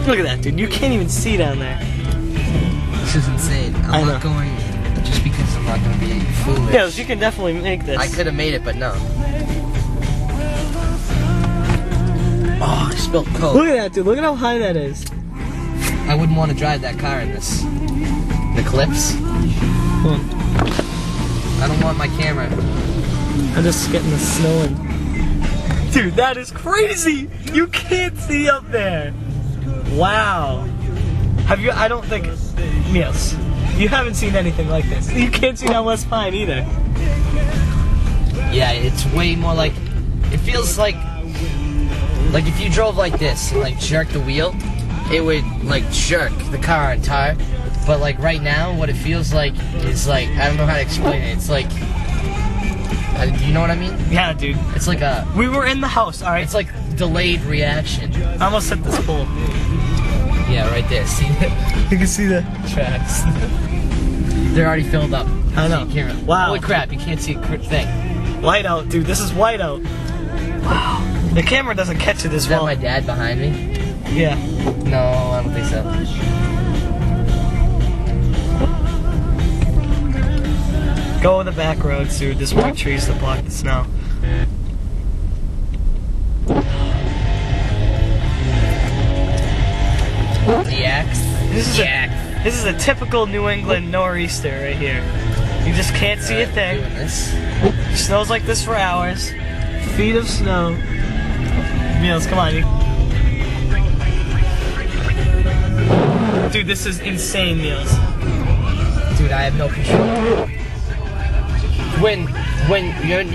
Look at that, dude. You can't even see down there. This is insane. I'm not going just because I'm not going to be foolish. Yeah, you can definitely make this. I could have made it, but no. Oh, I spilled Coke. Look at that, dude. Look at how high that is. I wouldn't want to drive that car in this. The clips. I don't want my camera. I'm just getting the snow in. Dude, that is crazy! You can't see up there! Wow. Have you, I don't think, Niels, you haven't seen anything like this. You can't see down West Pine either. Yeah, it's way more like, it feels like if you drove like this and like jerked the wheel, it would like jerk the car and tire. But like right now, what it feels like is like, I don't know how to explain it. It's like, do you know what I mean? Yeah, dude. It's like a... We were in the house, alright? It's like delayed reaction. I almost hit this pole. Yeah, right there. See that? You can see the tracks. They're already filled up. I know. So you can't, wow. Holy crap, you can't see a thing. Whiteout, dude. This is Whiteout. Wow. The camera doesn't catch it as well. Is that my dad behind me? Yeah. No, I don't think so. Go the back roads, dude. There's more trees to block the snow. The axe. This is a typical New England nor'easter right here. You just can't see a thing. It snows like this for hours. Feet of snow. Niels, come on. Dude, this is insane, Niels. Dude, I have no control. When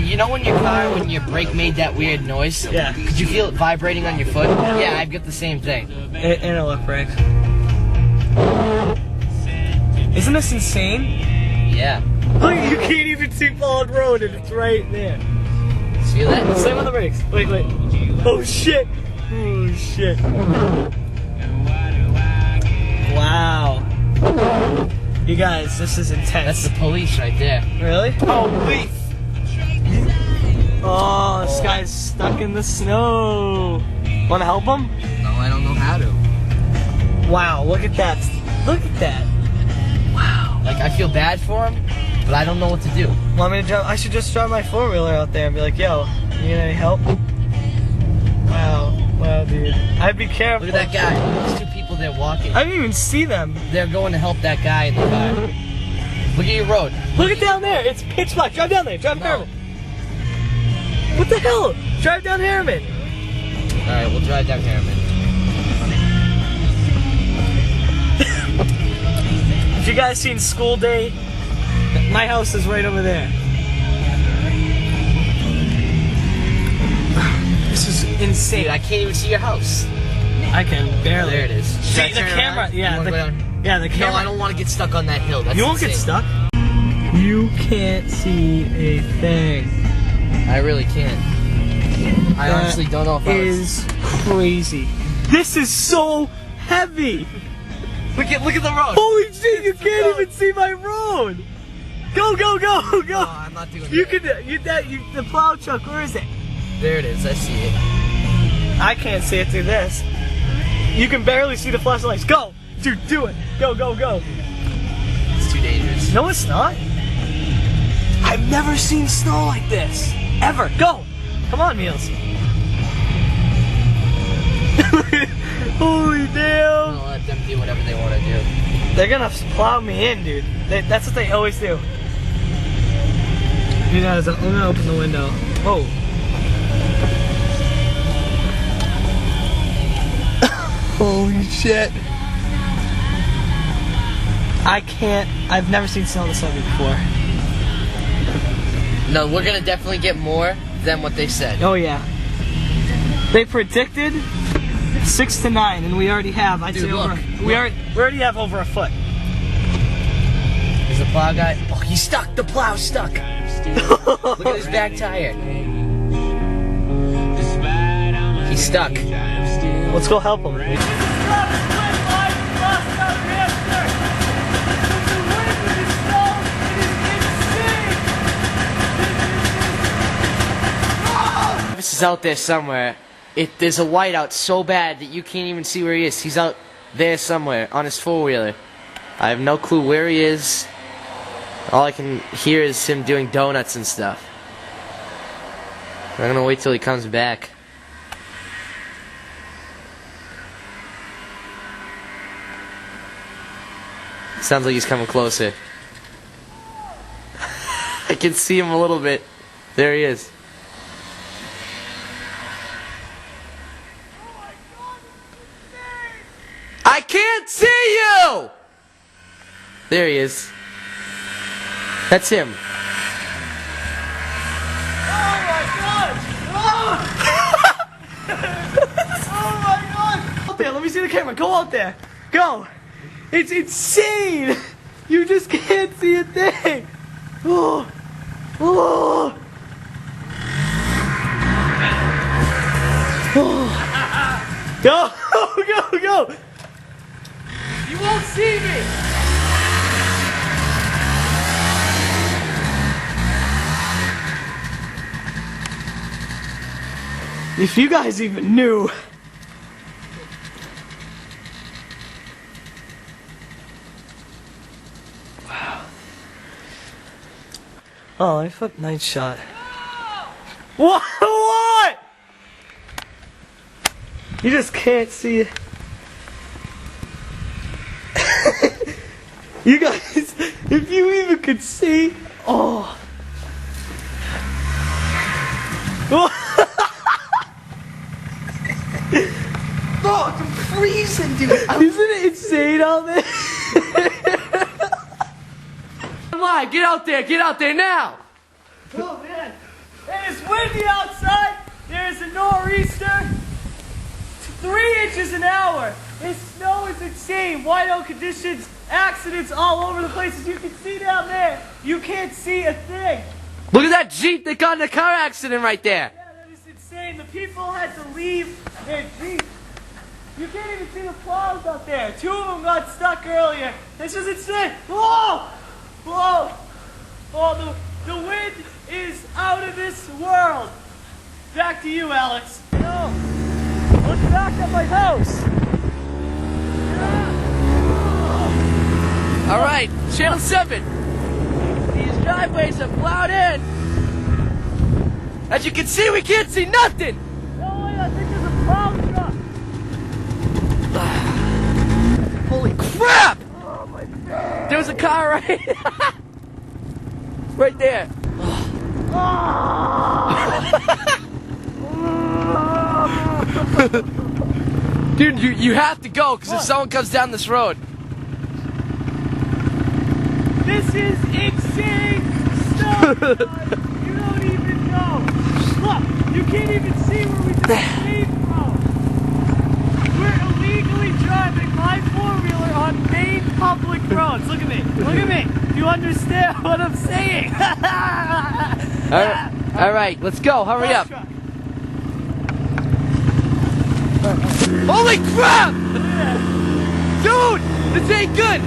you know when your car, when your brake made that weird noise? Yeah. Could you feel it vibrating on your foot? Yeah, I've got the same thing. Interlock brakes. Isn't this insane? Yeah. Look, you can't even see Pollard Road and it's right there. See that? Slam on the brakes. Wait. Oh shit. Oh shit. Wow. You guys, this is intense. That's the police right there. Really? Police! Oh, this guy's stuck in the snow. Wanna help him? No, I don't know how to. Wow, look at that. Look at that. Wow. Like, I feel bad for him, but I don't know what to do. Want me to drive? I should just drive my four-wheeler out there and be like, yo, you need any help? Wow, dude. I'd be careful. Look at that guy. There's two people there walking. I didn't even see them. They're going to help that guy in the car. Look at your road. Look at down there. It's pitch black. Drive down there. Drive Harriman. What the hell? Drive down Harriman. Alright, we'll drive down Harriman. If you guys seen School Day, my house is right over there. This is insane. Dude, I can't even see your house. I can barely. There it is. See the camera? Around? Yeah. The camera. No, I don't want to get stuck on that hill. That's you won't insane. get stuck. You can't see a thing. I really can't. I honestly don't know if I is crazy. This is so heavy. Look at the road. Holy shit! You can't even see my road. Go! No, I'm not doing that. The plow truck. Where is it? There it is. I see it. I can't see it through this. You can barely see the flashing lights. Go, dude, do it. Go. It's too dangerous. No, it's not. I've never seen snow like this ever. Go. Come on, Niels. Holy damn. I'm gonna let them do whatever they want to do. They're gonna plow me in, dude. That's what they always do. You know, I'm gonna open the window. Oh. Holy shit. I've never seen snow this heavy before. No, we're gonna definitely get more than what they said. Oh yeah. They predicted 6 to 9, and we already have. I'd say over. We already have over a foot. Is the plow guy? Oh, he's stuck. The plow's stuck. Look at his back tire. He's stuck. Let's go help him. This is out there somewhere. there's a whiteout so bad that you can't even see where he is. He's out there somewhere on his four-wheeler. I have no clue where he is. All I can hear is him doing donuts and stuff. I'm gonna wait till he comes back. Sounds like he's coming closer. I can see him a little bit. There he is. I can't see you! There he is. That's him. Oh my god! Oh my god! Out there, let me see the camera. Go out there. Go. It's insane! You just can't see a thing! Oh! Oh! Oh! Go! Go! Go! You won't see me! If you guys even knew. Oh, I fucked night shot. What? What? You just can't see it. You guys, if you even could see, oh. Oh, I'm freezing, dude. Isn't it insane out there? Come on, get out there now! Oh man, it is windy outside. There's a nor'easter. 3 inches an hour. This snow is insane. Whiteout conditions, accidents all over the place. As you can see down there, you can't see a thing. Look at that Jeep that got in a car accident right there. Yeah, that is insane. The people had to leave their Jeep. You can't even see the plows out there. 2 of them got stuck earlier. This is insane. Whoa! Whoa! Oh, the wind is out of this world. Back to you, Alex. No. Look back at my house. All right, Channel 7. These driveways are plowed in. As you can see, we can't see nothing. No way, I think there's a plow truck. Holy crap! Oh, my God. There was a car right, right there. Dude, you have to go, because if someone comes down this road. This is insane stuff! You don't even know. Look, you can't even see where we just came from. We're illegally driving my four-wheeler on main public roads. Look at me. Look at me. Do you understand what I'm saying? All right, let's go. Hurry up. Holy crap! Dude, this ain't good.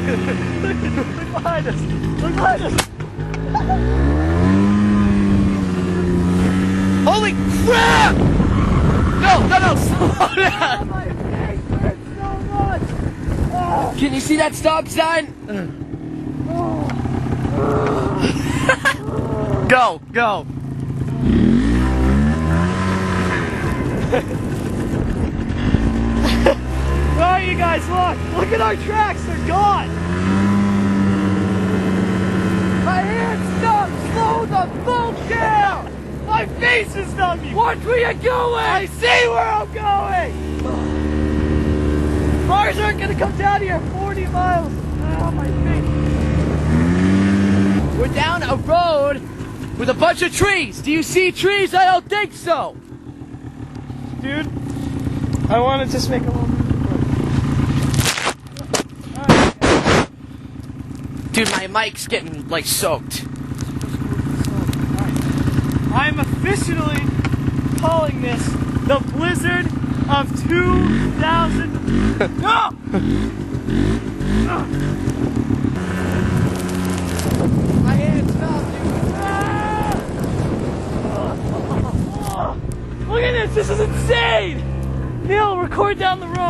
Look behind us. Look behind us. Holy crap! No, slow down. My face hurts so much. Oh. Can you see that stop sign? Go. Where are you guys? Look at our tracks. They're gone. My hand's stuck. Slow the fuck down. My face is numbing. Watch where you're going. I see where I'm going. Cars aren't gonna come down here 40 miles. Oh, my face. We're down a road with a bunch of trees. Do you see trees? I don't think so. Dude, I want to just make a little... Dude, my mic's getting, like, soaked. I'm officially calling this the blizzard of 2000. No! My hands fell, dude. Look at this is insane! Neil, record down the road.